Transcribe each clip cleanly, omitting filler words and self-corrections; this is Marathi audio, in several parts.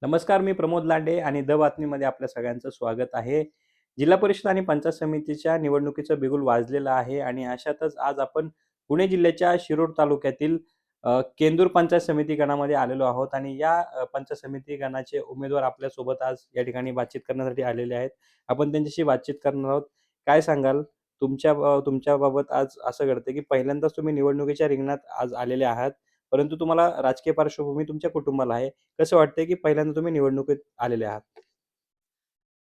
नमस्कार, मी प्रमोद लांडे आणि द बातमीमध्ये आपल्या सगळ्यांचं स्वागत आहे. जिल्हा परिषद आणि पंचायत समितीच्या निवडणुकीचं बिगुल वाजलेलं आहे आणि अशातच आज आपण पुणे जिल्ह्याच्या शिरूर तालुक्यातील केंदूर पंचायत समिती गणामध्ये आलेलो आहोत आणि या पंचायत समिती गणाचे उमेदवार आपल्यासोबत आज या ठिकाणी बातचीत करण्यासाठी आलेले आहेत. आपण त्यांच्याशी बातचीत करणार आहोत. काय सांगाल? तुमच्याबाबत आज असं घडतं की पहिल्यांदाच तुम्ही निवडणुकीच्या रिंगणात आज आलेले आहात. परंतु तुम्हाला राजकीय पार्श्वभूमी तुमच्या कुटुंबाला आहे. कसं वाटतंय, की पहिल्यांदा तुम्ही निवडणुकीत आलेले आहात?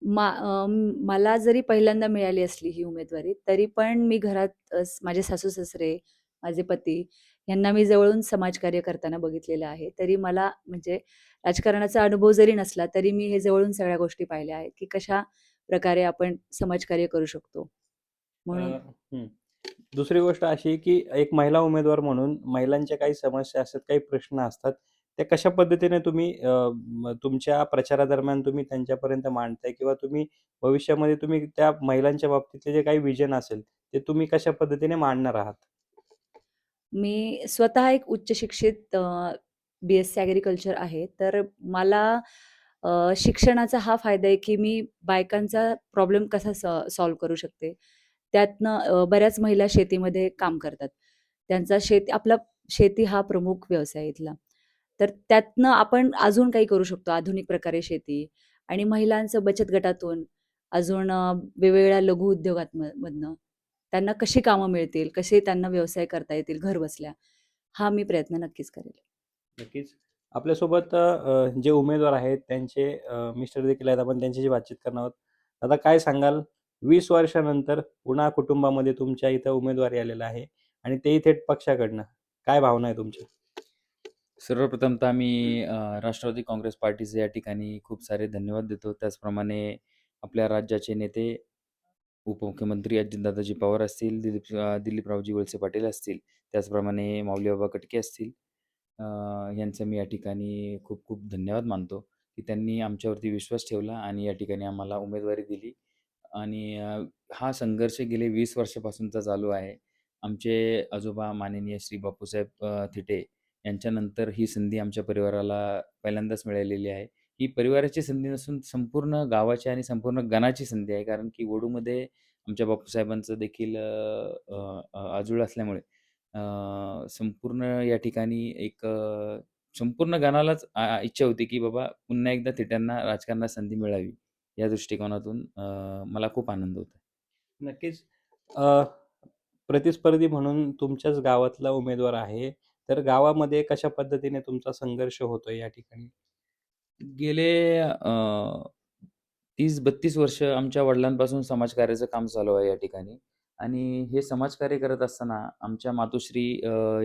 मला जरी पहिल्यांदा मिळाली असली ही उमेदवारी, तरी पण मी घरात माझे सासू-सासरे, माझे पती यांना मी जवळून समाजकार्य करताना बघितलेलं आहे. तरी मला म्हणजे राजकारणाचा अनुभव जरी नसला, तरी मी हे जवळून सगळ्या गोष्टी पाहिल्या आहेत, की कशा प्रकारे आपण समाजकार्य करू शकतो. अ, म्हणून हं. दुसरी गोष्ट अशी, की एक महिला उमेदवार म्हणून महिलांच्या काही समस्या असतात, काही प्रश्न असतात. त्या कशा पद्धतीने तुम्ही तुमच्या प्रचारादरम्यान तुम्ही त्यांच्यापर्यंत मांडताय किंवा तुम्ही भविष्यामध्ये तुम्ही त्या महिलांच्या बाबतीतले जे काही व्हिजन असेल, ते तुम्ही कशा पद्धतीने मांडणार आहात? मी स्वतः एक उच्च शिक्षित बी-एससी ॲग्रीकल्चर आहे. तर मला शिक्षणाचा हा फायदा आहे, की मी बायकांचा प्रॉब्लेम कसा सॉल्व्ह करू शकते. त्यातनं बऱ्याच महिला शेतीमध्ये काम करतात. त्यांचा आपला शेती हा प्रमुख व्यवसाय आहे इथला. तर त्यातनं आपण अजून काही करू शकतो आधुनिक प्रकारे शेती आणि महिलांचं बचत गटातून अजून वेगवेगळ्या लघु मधनं त्यांना कशी कामं मिळतील, कसे त्यांना व्यवसाय करता येतील घरबसल्या, हा मी प्रयत्न नक्कीच करेल. नक्कीच. आपल्यासोबत जे उमेदवार आहेत त्यांचे मिस्टर देखील आहेत. आपण त्यांच्याशी बातचीत करणार आहोत. आता काय सांगाल 20 वर्षानंतर पुन्हा कुटुंबामध्ये तुमच्या इथं उमेदवारी आलेलं आहे आणि तेही थेट पक्षाकडनं. काय भावना आहे तुमच्या? सर्वप्रथम तर आम्ही राष्ट्रवादी काँग्रेस पार्टीचे या ठिकाणी खूप सारे धन्यवाद देतो. त्याचप्रमाणे आपल्या राज्याचे नेते, उपमुख्यमंत्री अजितदादाजी पवार असतील, दिलीपरावजी वळसे पाटील असतील, त्याचप्रमाणे माऊलीबाबा कटके असतील. अ, यांचं मी या ठिकाणी खूप खूप धन्यवाद मानतो, की त्यांनी आमच्यावरती विश्वास ठेवला आणि या ठिकाणी आम्हाला उमेदवारी दिली. आणि हा संघर्ष गेले 20 वर्षापासूनचा चालू आहे. आमचे आजोबा माननीय श्री बापूसाहेब थिटे यांच्यानंतर ही संधी आमच्या परिवाराला पहिल्यांदाच मिळालेली आहे. ही परिवाराची संधी नसून संपूर्ण गावाची आणि संपूर्ण गणाची संधी आहे. कारण की वडूमध्ये आमच्या बापूसाहेबांचं देखील अ, अ, अ, आजोळ असल्यामुळे संपूर्ण या ठिकाणी संपूर्ण गणालाच इच्छा होती, की बाबा पुन्हा एकदा थिट्यांना राजकारणात संधी मिळावी. या दृष्टिकोनातून मला खूप आनंद होतो. नक्कीच. अ, प्रतिस्पर्धी म्हणून तुमच्याच गावातला उमेदवार आहे. तर गावामध्ये कशा पद्धतीने तुमचा संघर्ष होतोय या ठिकाणी? गेले 30-32 वर्ष आमच्या वडिलांपासून समाजकार्याचं काम चालू आहे या ठिकाणी आणि हे समाजकार्य करत असताना आमच्या मातोश्री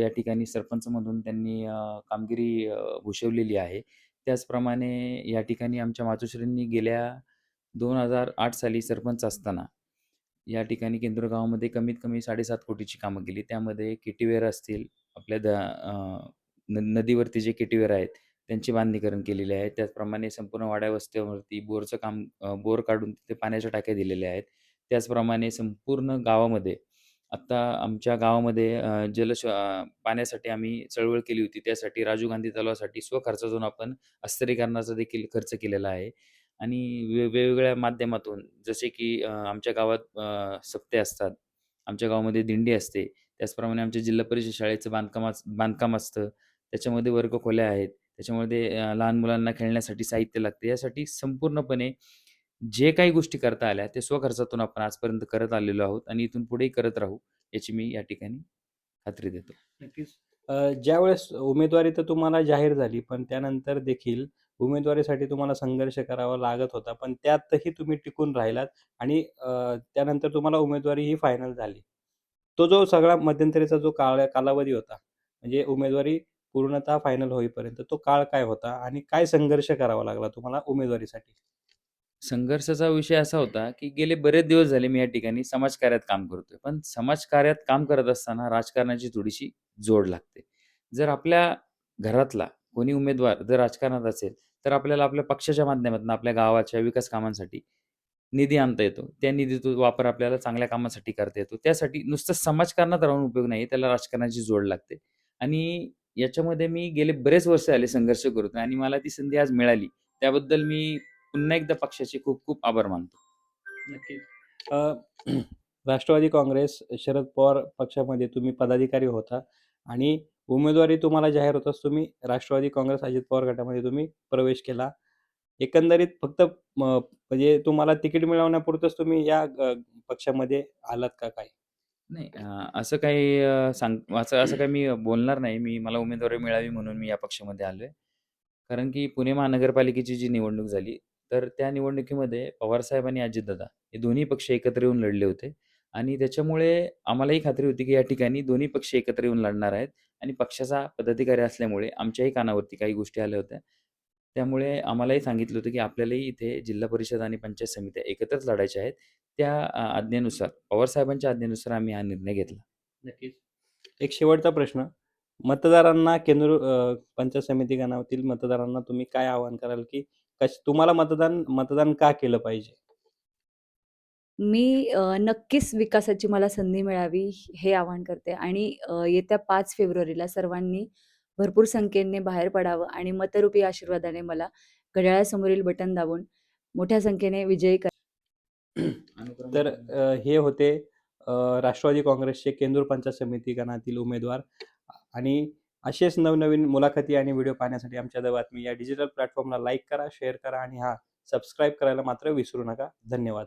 या ठिकाणी सरपंच म्हणून त्यांनी कामगिरी भूषवलेली आहे. त्याचप्रमाणे या ठिकाणी आमच्या मातोश्रींनी गेल्या 2008 साली सरपंच असताना या ठिकाणी केंद्र गावामध्ये कमीत कमी 7.5 कोटीची कामं केली. त्यामध्ये केटीवेर असतील, आपल्या नदीवरती जे केटीवेर आहेत, त्यांची बांधणीकरण केलेली आहे. त्याचप्रमाणे संपूर्ण वाड्या वस्त्यांवरती बोरचं काम बोर काढून तिथे पाण्याच्या टाक्या दिलेल्या आहेत. त्याचप्रमाणे संपूर्ण गावामध्ये आत्ता आमच्या गावामध्ये पाण्यासाठी आम्ही चळवळ केली होती. त्यासाठी राजीव गांधी तलावासाठी स्वखर्चातून आपण अस्थिरीकरणाचा देखील खर्च केलेला आहे. आणि वेगवेगळ्या माध्यमातून जसे की आमच्या गावात सप्ते असतात. आमच्या गावामध्ये दिंडी असते. त्याचप्रमाणे आमच्या जिल्हा परिषद शाळेचं बांधकाम असतं. त्याच्यामध्ये वर्गखोल्या आहेत. त्याच्यामध्ये लहान मुलांना खेळण्यासाठी साहित्य लागते. यासाठी संपूर्णपणे जे काही गोष्टी करता आल्या, ते स्वखर्चातून आपण आजपर्यंत करत आलेलो आहोत आणि इथून पुढेही करत राहू, याची मी या ठिकाणी खात्री देतो. नक्कीच. ज्यावेळेस उमेदवारी तर तुम्हाला जाहीर झाली, पण त्यानंतर देखील उमेदवारीसाठी तुम्हाला संघर्ष करावा लागत होता. पण त्यातही तुम्ही टिकून राहिलात आणि त्यानंतर तुम्हाला उमेदवारी ही फायनल झाली. तो जो सगळा मध्यंतरीचा जो कालावधी होता, म्हणजे उमेदवारी पूर्णतः फायनल होईपर्यंत तो काळ काय होता आणि काय संघर्ष करावा लागला तुम्हाला उमेदवारीसाठी? संघर्षाचा विषय असा होता, की गेले बरेच दिवस झाले मी या ठिकाणी समाजकार्यात काम करतोय. पण समाजकार्यात काम करत असताना राजकारणाची थोडीशी जोड लागते. जर आपल्या घरातला कोणी उमेदवार जर राजकारणात असेल, तर आपल्याला आपल्या पक्षाच्या माध्यमातून आपल्या गावाच्या विकास कामांसाठी निधी आणता येतो. त्या निधीचा वापर आपल्याला चांगल्या कामासाठी करता येतो. त्यासाठी नुसतं समाजकारणात राहून उपयोग नाही, त्याला राजकारणाची जोड लागते. आणि याच्यामध्ये मी गेले बरेच वर्ष झाले संघर्ष करतोय आणि मला ती संधी आज मिळाली. त्याबद्दल मी पुन्हा एकदा पक्षाचे खूप खूप आभार मानतो. नक्कीच. अ, राष्ट्रवादी काँग्रेस, शरद पवार पक्षामध्ये तुम्ही पदाधिकारी होता आणि उमेदवारी तुम्हाला जाहीर होताच तुम्ही राष्ट्रवादी काँग्रेस, अजित पवार गटामध्ये तुम्ही प्रवेश केला. एकंदरीत फक्त म्हणजे तुम्हाला तिकीट मिळवण्यापुरतंच तुम्ही या पक्षामध्ये आलात का काय? नाही असं काही असं असं काही मी बोलणार नाही. मला उमेदवारी मिळावी म्हणून मी या पक्षामध्ये आलोय. कारण की पुणे महानगरपालिकेची जी निवडणूक झाली, तर त्या निवडणुकीमध्ये पवारसाहेब आणि अजितदादा हे दोन्ही पक्ष एकत्र येऊन लढले होते आणि त्याच्यामुळे आम्हालाही खात्री होती की या ठिकाणी दोन्ही पक्ष एकत्र येऊन लढणार आहेत आणि पक्षाचा पदाधिकारी असल्यामुळे आमच्याही कानावरती काही गोष्टी आल्या होत्या. त्यामुळे आम्हालाही सांगितलं होतं की आपल्यालाही इथे जिल्हा परिषद आणि पंचायत समित्या एकत्रच लढायच्या आहेत. त्या आज्ञेनुसार पवारसाहेबांच्या आज्ञेनुसार आम्ही हा निर्णय घेतला. नक्कीच. एक शेवटचा प्रश्न. मतदारांना पंचायत समिती गणातील मतदारांना तुम्ही काय आवाहन कराल, की तुम्हाला मतदान का केलं पाहिजे? मी नक्कीच विकासाची मला संधी मिळावी हे आवाहन करते आणि येत्या 5 फेब्रुवारीला सर्वांनी भरपूर संख्येने बाहेर पडावं आणि मतरूपी आशीर्वादाने मला घड्याळासमोरील बटन दाबून मोठ्या संख्येने विजयी तर हे होते राष्ट्रवादी काँग्रेसचे केंदूर पंचायत समिती गणातील उमेदवार आणि असेच नवनवीन मुलाखती आणि व्हिडिओ पाहण्यासाठी आमच्या द बातमी या डिजिटल प्लॅटफॉर्मला लाईक करा, शेअर करा आणि सबस्क्राईब करायला मात्र विसरू नका. धन्यवाद.